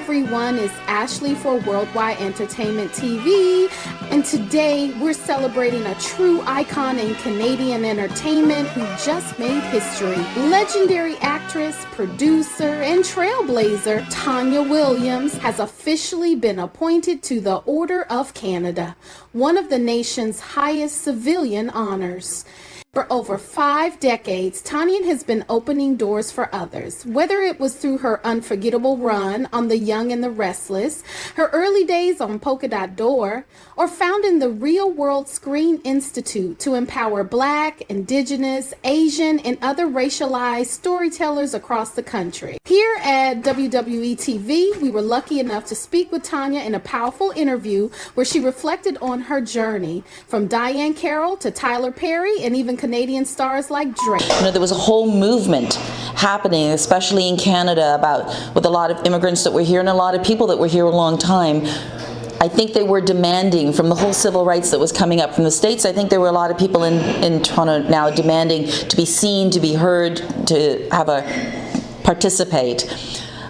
everyone, it's Ashley for Worldwide Entertainment TV, and today we're celebrating a true icon in Canadian entertainment who just made history. Legendary actress, producer, and trailblazer Tonya Williams has officially been appointed to the Order of Canada, one of the nation's highest civilian honors. For over 5 decades, Tonya has been opening doors for others, whether it was through her unforgettable run on The Young and the Restless, her early days on Polka Dot Door, or founding the Reelworld Screen Institute to empower Black, Indigenous, Asian, and other racialized storytellers across the country. Here at WWETV, we were lucky enough to speak with Tonya in a powerful interview where she reflected on her journey from Diahann Carroll to Tyler Perry and even Canadian stars like Drake. You know, there was a whole movement happening, especially in Canada, with a lot of immigrants that were here and a lot of people that were here a long time. I think they were demanding from the whole civil rights that was coming up from the States. I think there were a lot of people in Toronto now demanding to be seen, to be heard, to participate.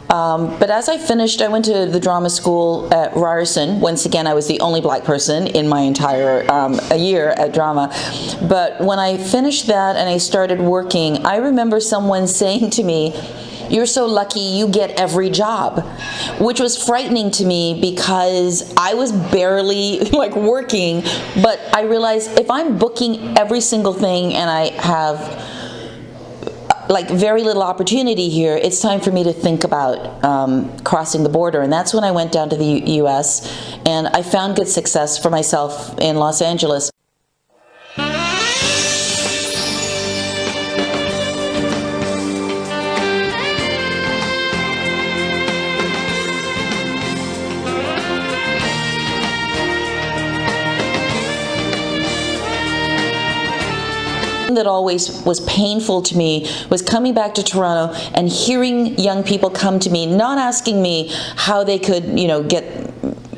But as I finished, I went to the drama school at Ryerson. Once again, I was the only Black person in my entire year at drama. But when I finished that and I started working, I remember someone saying to me, "You're so lucky you get every job," which was frightening to me because I was barely working, but I realized if I'm booking every single thing and I have very little opportunity here, it's time for me to think about crossing the border. And that's when I went down to the US and I found good success for myself in Los Angeles. That always was painful to me was coming back to Toronto and hearing young people come to me, not asking me how they could, get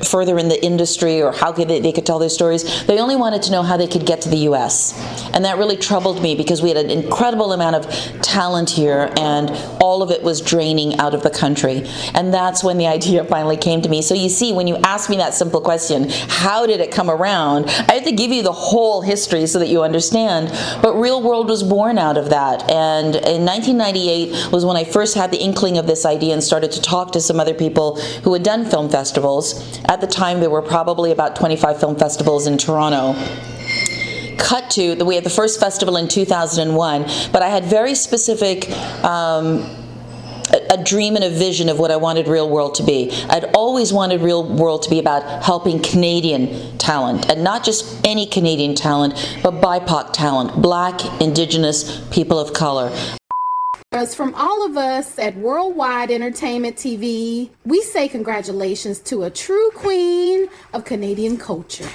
further in the industry or how they could tell their stories. They only wanted to know how they could get to the US. And that really troubled me because we had an incredible amount of talent here and all of it was draining out of the country. And that's when the idea finally came to me. So you see, when you ask me that simple question, how did it come around? I have to give you the whole history so that you understand. But Reelworld was born out of that. And in 1998 was when I first had the inkling of this idea and started to talk to some other people who had done film festivals. At the time, there were probably about 25 film festivals in Toronto. Cut to, we had the first festival in 2001, but I had very specific a dream and a vision of what I wanted Reelworld to be. I'd always wanted Reelworld to be about helping Canadian talent, and not just any Canadian talent, but BIPOC talent, Black, Indigenous, people of color. From all of us at Worldwide Entertainment TV, we say congratulations to a true queen of Canadian culture.